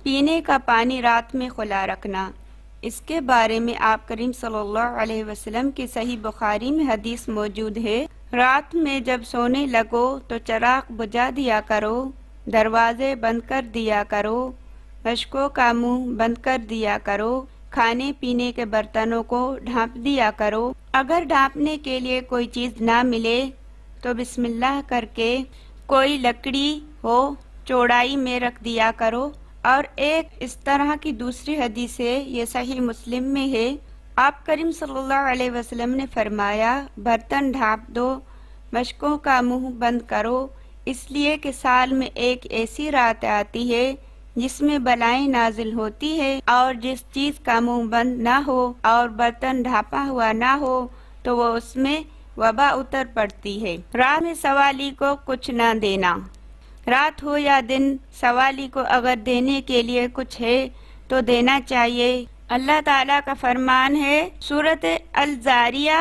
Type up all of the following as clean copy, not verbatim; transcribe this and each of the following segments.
پینے کا پانی رات میں کھلا رکھنا۔ اس کے بارے میں آپ کریم صلی اللہ علیہ وسلم کی صحیح بخاری میں حدیث موجود ہے، رات میں جب سونے لگو تو چراغ بجھا دیا کرو، دروازے بند کر دیا کرو، مشکوں کا منہ بند کر دیا کرو، کھانے پینے کے برتنوں کو ڈھانپ دیا کرو، اگر ڈھانپنے کے لیے کوئی چیز نہ ملے تو بسم اللہ کر کے کوئی لکڑی ہو چوڑائی میں رکھ دیا کرو۔ اور ایک اس طرح کی دوسری حدیث ہے، یہ صحیح مسلم میں ہے، آپ کریم صلی اللہ علیہ وسلم نے فرمایا برتن ڈھانپ دو، مشکوں کا منہ بند کرو، اس لیے کہ سال میں ایک ایسی رات آتی ہے جس میں بلائیں نازل ہوتی ہے، اور جس چیز کا منہ بند نہ ہو اور برتن ڈھانپا ہوا نہ ہو تو وہ اس میں وبا اتر پڑتی ہے۔ رات میں سوالی کو کچھ نہ دینا، رات ہو یا دن، سوالی کو اگر دینے کے لیے کچھ ہے تو دینا چاہیے۔ اللہ تعالیٰ کا فرمان ہے، سورۃ الزاریہ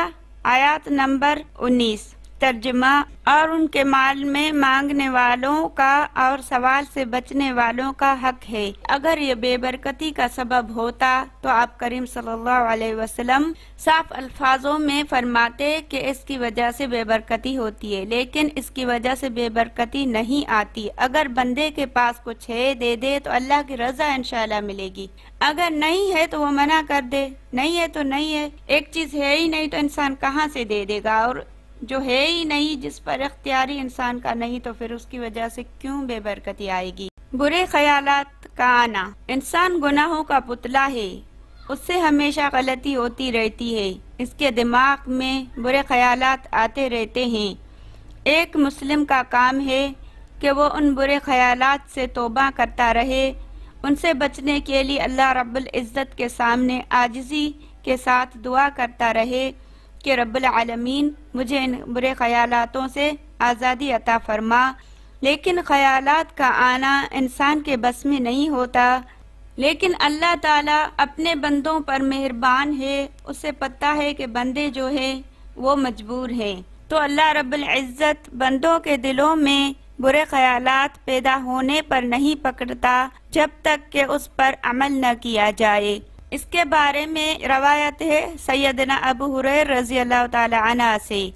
آیات نمبر 19، ترجمہ، اور ان کے مال میں مانگنے والوں کا اور سوال سے بچنے والوں کا حق ہے۔ اگر یہ بے برکتی کا سبب ہوتا تو آپ کریم صلی اللہ علیہ وسلم صاف الفاظوں میں فرماتے کہ اس کی وجہ سے بے برکتی ہوتی ہے، لیکن اس کی وجہ سے بے برکتی نہیں آتی۔ اگر بندے کے پاس کچھ ہے دے دے تو اللہ کی رضا انشاءاللہ ملے گی، اگر نہیں ہے تو وہ منع کر دے، نہیں ہے تو نہیں ہے۔ ایک چیز ہے ہی نہیں تو انسان کہاں سے دے دے گا، اور جو ہے ہی نہیں، جس پر اختیاری انسان کا نہیں، تو پھر اس کی وجہ سے کیوں بے برکتی آئے گی۔ برے خیالات کا آنا، انسان گناہوں کا پتلا ہے، اس سے ہمیشہ غلطی ہوتی رہتی ہے، اس کے دماغ میں برے خیالات آتے رہتے ہیں۔ ایک مسلم کا کام ہے کہ وہ ان برے خیالات سے توبہ کرتا رہے، ان سے بچنے کے لیے اللہ رب العزت کے سامنے عاجزی کے ساتھ دعا کرتا رہے کہ رب العالمین مجھے ان برے خیالاتوں سے آزادی عطا فرما۔ لیکن خیالات کا آنا انسان کے بس میں نہیں ہوتا، لیکن اللہ تعالیٰ اپنے بندوں پر مہربان ہے، اسے پتہ ہے کہ بندے جو ہے وہ مجبور ہیں، تو اللہ رب العزت بندوں کے دلوں میں برے خیالات پیدا ہونے پر نہیں پکڑتا جب تک کہ اس پر عمل نہ کیا جائے۔ اس کے بارے میں روایت ہے سیدنا ابو ہریرہ رضی اللہ تعالی عنہ سے،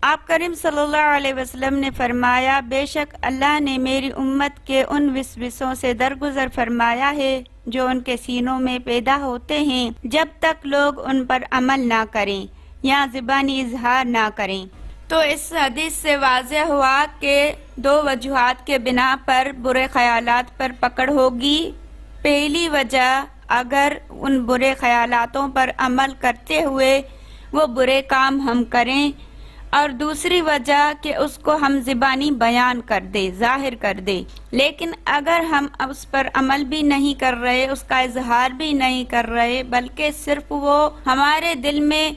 آپ کریم صلی اللہ علیہ وسلم نے فرمایا، بے شک اللہ نے میری امت کے ان وسوسوں سے درگزر فرمایا ہے جو ان کے سینوں میں پیدا ہوتے ہیں جب تک لوگ ان پر عمل نہ کریں یا زبانی اظہار نہ کریں۔ تو اس حدیث سے واضح ہوا کہ دو وجوہات کے بنا پر برے خیالات پر پکڑ ہوگی۔ پہلی وجہ، اگر ان برے خیالاتوں پر عمل کرتے ہوئے وہ برے کام ہم کریں، اور دوسری وجہ کہ اس کو ہم زبانی بیان کر دے، ظاہر کر دے، لیکن اگر ہم اس پر عمل بھی نہیں کر رہے، اس کا اظہار بھی نہیں کر رہے، بلکہ صرف وہ ہمارے دل میں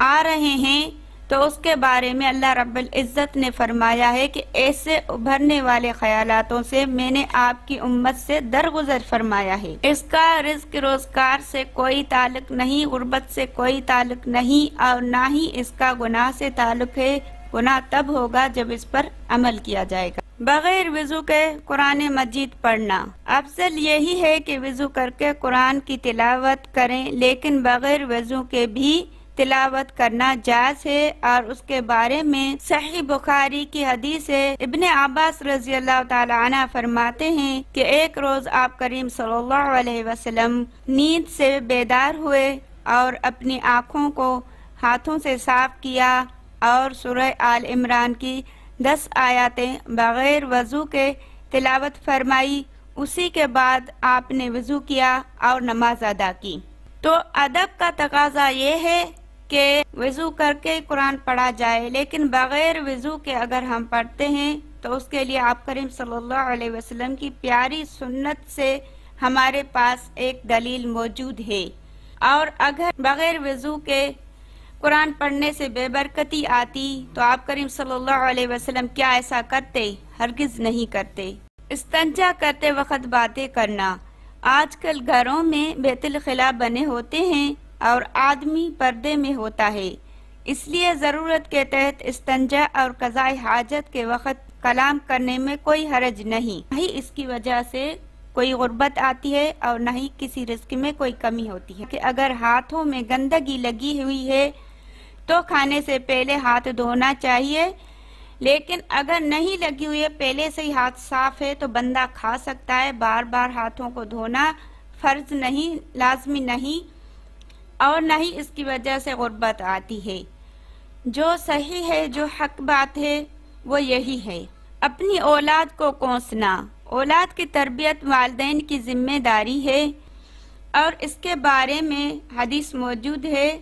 آ رہے ہیں، تو اس کے بارے میں اللہ رب العزت نے فرمایا ہے کہ ایسے ابھرنے والے خیالاتوں سے میں نے آپ کی امت سے درگزر فرمایا ہے۔ اس کا رزق روزگار سے کوئی تعلق نہیں، غربت سے کوئی تعلق نہیں، اور نہ ہی اس کا گناہ سے تعلق ہے۔ گناہ تب ہوگا جب اس پر عمل کیا جائے گا۔ بغیر وضو کے قرآن مجید پڑھنا، افضل یہی ہے کہ وضو کر کے قرآن کی تلاوت کریں، لیکن بغیر وضو کے بھی تلاوت کرنا جائز ہے، اور اس کے بارے میں صحیح بخاری کی حدیث ہے، ابن عباس رضی اللہ تعالی عنہ فرماتے ہیں کہ ایک روز آپ کریم صلی اللہ علیہ وسلم نیند سے بیدار ہوئے اور اپنی آنکھوں کو ہاتھوں سے صاف کیا اور سورہ آل عمران کی 10 آیاتیں بغیر وضو کے تلاوت فرمائی۔ اسی کے بعد آپ نے وضو کیا اور نماز ادا کی۔ تو ادب کا تقاضا یہ ہے کہ وضو کر کے قرآن پڑھا جائے، لیکن بغیر وضو کے اگر ہم پڑھتے ہیں تو اس کے لیے آپ کریم صلی اللہ علیہ وسلم کی پیاری سنت سے ہمارے پاس ایک دلیل موجود ہے۔ اور اگر بغیر وضو کے قرآن پڑھنے سے بے برکتی آتی تو آپ کریم صلی اللہ علیہ وسلم کیا ایسا کرتے؟ ہرگز نہیں کرتے۔ استنجا کرتے وقت باتیں کرنا، آج کل گھروں میں بیت الخلاء بنے ہوتے ہیں اور آدمی پردے میں ہوتا ہے، اس لیے ضرورت کے تحت استنجا اور قضاء حاجت کے وقت کلام کرنے میں کوئی حرج نہیں، اس کی وجہ سے کوئی غربت آتی ہے اور نہ ہی کسی رزق میں کوئی کمی ہوتی ہے کہ اگر ہاتھوں میں گندگی لگی ہوئی ہے تو کھانے سے پہلے ہاتھ دھونا چاہیے، لیکن اگر نہیں لگی ہوئی ہے، پہلے سے ہی ہاتھ صاف ہے تو بندہ کھا سکتا ہے۔ بار بار ہاتھوں کو دھونا فرض نہیں، لازمی نہیں، اور نہ ہی اس کی وجہ سے غربت آتی ہے۔ جو صحیح ہے، جو حق بات ہے وہ یہی ہے۔ اپنی اولاد کو کوسنا، اولاد کی تربیت والدین کی ذمہ داری ہے، اور اس کے بارے میں حدیث موجود ہے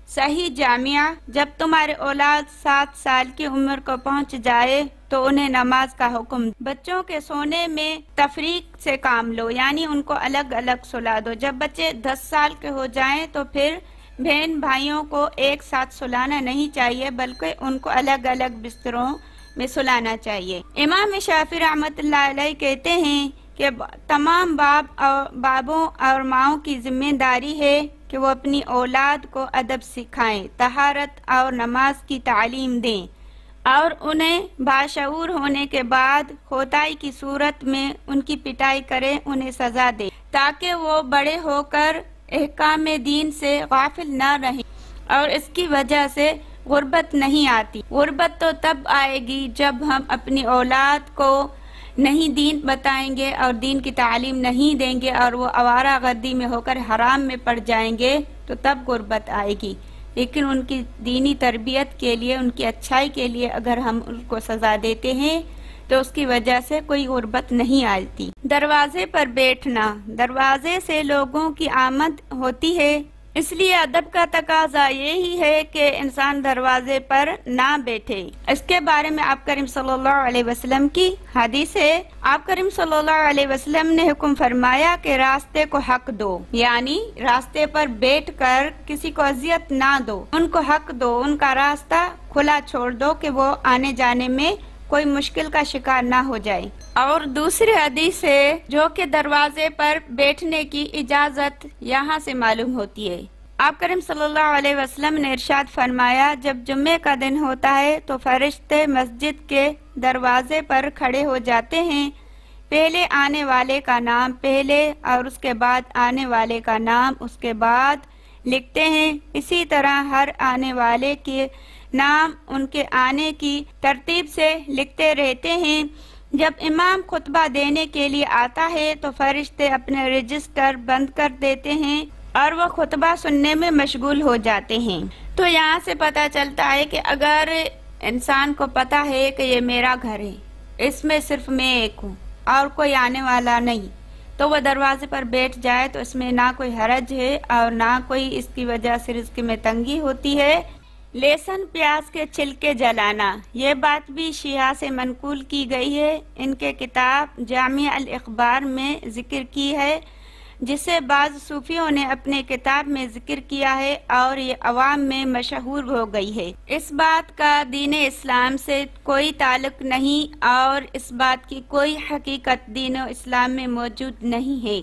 صحیح جامعہ، جب تمہارے اولاد 7 سال کی عمر کو پہنچ جائے تو انہیں نماز کا حکم، بچوں کے سونے میں تفریق سے کام لو، یعنی ان کو الگ الگ سلا دو۔ جب بچے 10 سال کے ہو جائیں تو پھر بہن بھائیوں کو ایک ساتھ سلانا نہیں چاہیے، بلکہ ان کو الگ الگ بستروں میں سلانا چاہیے۔ امام شافعی رحمۃ اللہ علیہ کہتے ہیں کہ تمام بابوں اور ماؤں کی ذمہ داری ہے کہ وہ اپنی اولاد کو ادب سکھائیں، طہارت اور نماز کی تعلیم دیں، اور انہیں باشعور ہونے کے بعد خطائی کی صورت میں ان کی پٹائی کریں، انہیں سزا دیں، تاکہ وہ بڑے ہو کر احکام دین سے غافل نہ رہیں اور اس کی وجہ سے غربت نہیں آتی۔ غربت تو تب آئے گی جب ہم اپنی اولاد کو نہیں دین بتائیں گے اور دین کی تعلیم نہیں دیں گے اور وہ آوارہ گردی میں ہو کر حرام میں پڑ جائیں گے تو تب غربت آئے گی۔ لیکن ان کی دینی تربیت کے لیے، ان کی اچھائی کے لیے اگر ہم ان کو سزا دیتے ہیں تو اس کی وجہ سے کوئی غربت نہیں آتی۔ دروازے پر بیٹھنا، دروازے سے لوگوں کی آمد ہوتی ہے، اس لیے ادب کا تقاضا یہی ہے کہ انسان دروازے پر نہ بیٹھے۔ اس کے بارے میں آپ کریم صلی اللہ علیہ وسلم کی حدیث ہے۔ آپ کریم صلی اللہ علیہ وسلم نے حکم فرمایا کہ راستے کو حق دو، یعنی راستے پر بیٹھ کر کسی کو اذیت نہ دو، ان کو حق دو، ان کا راستہ کھلا چھوڑ دو کہ وہ آنے جانے میں کوئی مشکل کا شکار نہ ہو جائے۔ اور دوسری حدیث ہے جو کہ دروازے پر بیٹھنے کی اجازت یہاں سے معلوم ہوتی ہے۔ آپ کریم صلی اللہ علیہ وسلم نے ارشاد فرمایا، جب جمعے کا دن ہوتا ہے تو فرشتے مسجد کے دروازے پر کھڑے ہو جاتے ہیں، پہلے آنے والے کا نام پہلے اور اس کے بعد آنے والے کا نام اس کے بعد لکھتے ہیں، اسی طرح ہر آنے والے کے نام ان کے آنے کی ترتیب سے لکھتے رہتے ہیں۔ جب امام خطبہ دینے کے لیے آتا ہے تو فرشتے اپنے رجسٹر بند کر دیتے ہیں اور وہ خطبہ سننے میں مشغول ہو جاتے ہیں۔ تو یہاں سے پتہ چلتا ہے کہ اگر انسان کو پتہ ہے کہ یہ میرا گھر ہے، اس میں صرف میں ایک ہوں اور کوئی آنے والا نہیں، تو وہ دروازے پر بیٹھ جائے تو اس میں نہ کوئی حرج ہے اور نہ کوئی اس کی وجہ سے رزق میں تنگی ہوتی ہے۔ لہسن پیاز کے چھلکے جلانا، یہ بات بھی شیعہ سے منقول کی گئی ہے۔ ان کے کتاب جامع الاخبار میں ذکر کی ہے، جسے بعض صوفیوں نے اپنے کتاب میں ذکر کیا ہے اور یہ عوام میں مشہور ہو گئی ہے۔ اس بات کا دین اسلام سے کوئی تعلق نہیں اور اس بات کی کوئی حقیقت دین اسلام میں موجود نہیں ہے۔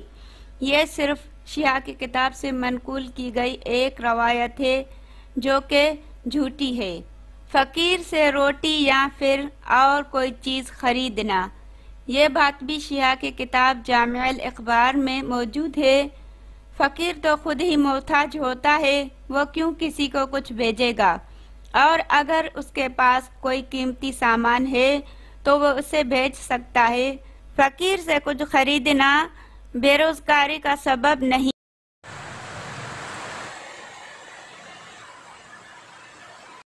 یہ صرف شیعہ کی کتاب سے منقول کی گئی ایک روایت ہے جو کہ جھوٹی ہے۔ فقیر سے روٹی یا پھر اور کوئی چیز خریدنا، یہ بات بھی شیعہ کی کتاب جامع الاخبار میں موجود ہے۔ فقیر تو خود ہی محتاج ہوتا ہے، وہ کیوں کسی کو کچھ بھیجے گا، اور اگر اس کے پاس کوئی قیمتی سامان ہے تو وہ اسے بھیج سکتا ہے۔ فقیر سے کچھ خریدنا بے روزگاری کا سبب نہیں۔